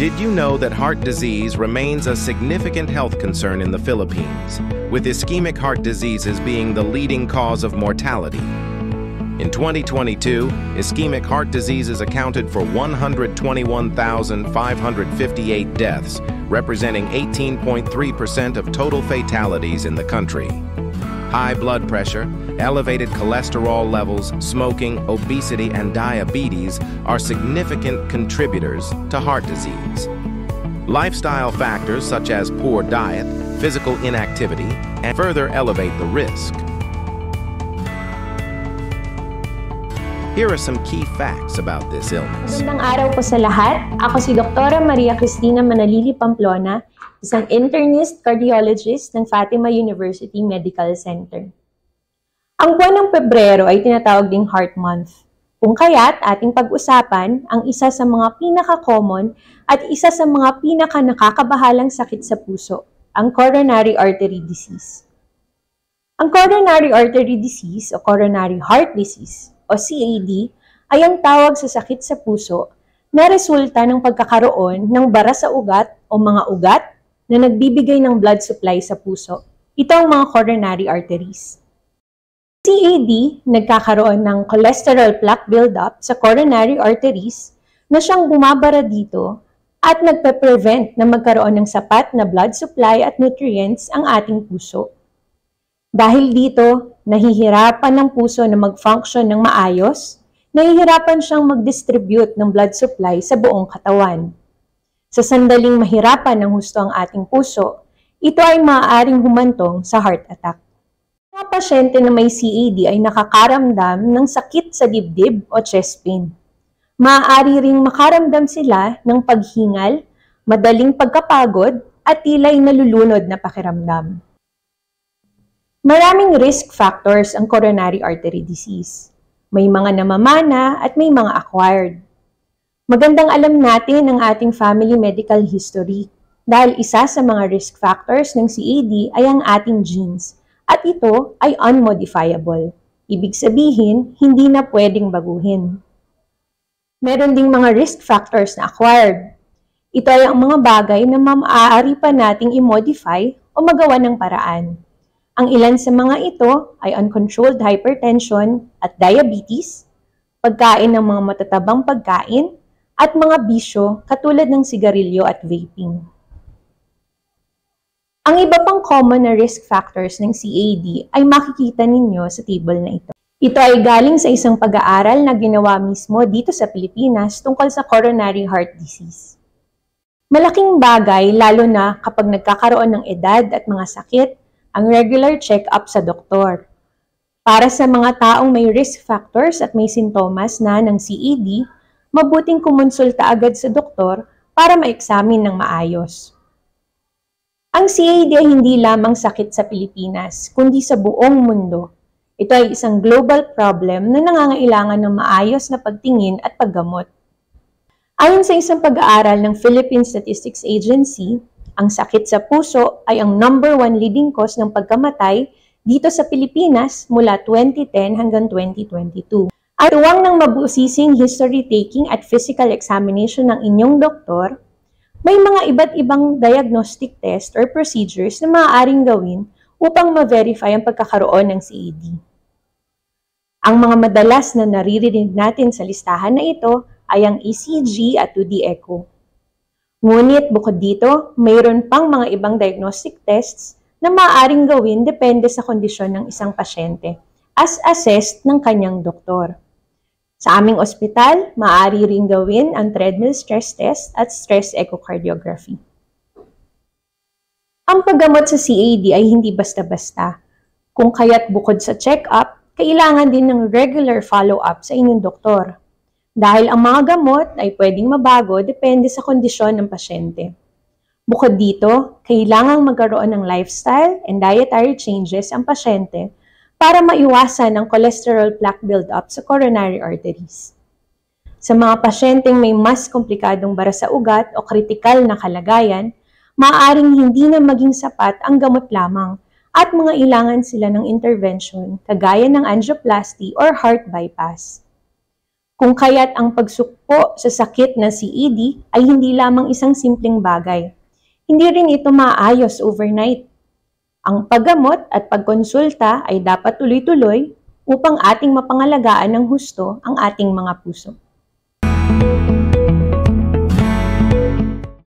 Did you know that heart disease remains a significant health concern in the Philippines, with ischemic heart diseases being the leading cause of mortality? In 2022, ischemic heart diseases accounted for 121,558 deaths, representing 18.3% of total fatalities in the country. High blood pressure, elevated cholesterol levels, smoking, obesity, and diabetes are significant contributors to heart disease. Lifestyle factors such as poor diet, physical inactivity, and further elevate the risk. Here are some key facts about this illness. Magandang araw po sa lahat. Ako si Dr. Maria Cristina Manalili Pamplona, isang internist cardiologist ng Fatima University Medical Center. Ang buwan ng Pebrero ay tinatawag ding Heart Month. Kung kaya't ating pag-usapan ang isa sa mga pinaka-common at isa sa mga pinaka-nakakabahalang sakit sa puso, ang coronary artery disease. Ang coronary artery disease o coronary heart disease o CAD ay ang tawag sa sakit sa puso na resulta ng pagkakaroon ng bara sa ugat o mga ugat na nagbibigay ng blood supply sa puso. Ito ang mga coronary arteries. CAD, nagkakaroon ng cholesterol plaque buildup sa coronary arteries na siyang bumabara dito at nagpe-prevent na magkaroon ng sapat na blood supply at nutrients ang ating puso. Dahil dito, nahihirapan ng puso na mag-function ng maayos, nahihirapan siyang mag-distribute ng blood supply sa buong katawan. Sa sandaling mahirapan ng husto ang ating puso, ito ay maaaring humantong sa heart attack. Mga pasyente na may CAD ay nakakaramdam ng sakit sa dibdib o chest pain. Maaari ring makaramdam sila ng paghingal, madaling pagkapagod, at tila'y nalulunod na pakiramdam. Maraming risk factors ang coronary artery disease. May mga namamana at may mga acquired. Magandang alam natin ang ating family medical history dahil isa sa mga risk factors ng CAD ay ang ating genes at ito ay unmodifiable. Ibig sabihin, hindi na pwedeng baguhin. Meron ding mga risk factors na acquired. Ito ay ang mga bagay na maaari pa nating i-modify o magawa ng paraan. Ang ilan sa mga ito ay uncontrolled hypertension at diabetes, pagkain ng mga matatabang pagkain, at mga bisyo katulad ng sigarilyo at vaping. Ang iba pang common na risk factors ng CAD ay makikita ninyo sa table na ito. Ito ay galing sa isang pag-aaral na ginawa mismo dito sa Pilipinas tungkol sa coronary heart disease. Malaking bagay lalo na kapag nagkakaroon ng edad at mga sakit, ang regular check-up sa doktor. Para sa mga taong may risk factors at may sintomas na ng CAD, mabuting kumonsulta agad sa doktor para ma-examine ng maayos. Ang CAD ay hindi lamang sakit sa Pilipinas, kundi sa buong mundo. Ito ay isang global problem na nangangailangan ng maayos na pagtingin at paggamot. Ayon sa isang pag-aaral ng Philippine Statistics Agency, ang sakit sa puso ay ang #1 leading cause ng pagkamatay dito sa Pilipinas mula 2010 hanggang 2022. At tuwang ng mabusising history taking at physical examination ng inyong doktor, may mga iba't ibang diagnostic test or procedures na maaaring gawin upang ma-verify ang pagkakaroon ng CAD. Ang mga madalas na naririnig natin sa listahan na ito ay ang ECG at 2D echo. Ngunit bukod dito, mayroon pang mga ibang diagnostic tests na maaaring gawin depende sa kondisyon ng isang pasyente as assessed ng kanyang doktor. Sa aming ospital, maaari ring gawin ang treadmill stress test at stress echocardiography. Ang paggamot sa CAD ay hindi basta-basta. Kung kaya't bukod sa check-up, kailangan din ng regular follow-up sa inyong doktor. Dahil ang mga gamot ay pwedeng mabago depende sa kondisyon ng pasyente. Bukod dito, kailangang magkaroon ng lifestyle and dietary changes ang pasyente para maiwasan ang cholesterol plaque buildup sa coronary arteries. Sa mga pasyenteng may mas komplikadong bara sa ugat o kritikal na kalagayan, maaaring hindi na maging sapat ang gamot lamang at mga ilangan sila ng intervention kagaya ng angioplasty or heart bypass. Kung kaya't ang pagsukpo sa sakit na CAD ay hindi lamang isang simpleng bagay. Hindi rin ito maayos overnight. Ang paggamot at pagkonsulta ay dapat tuloy-tuloy upang ating mapangalagaan ng husto ang ating mga puso.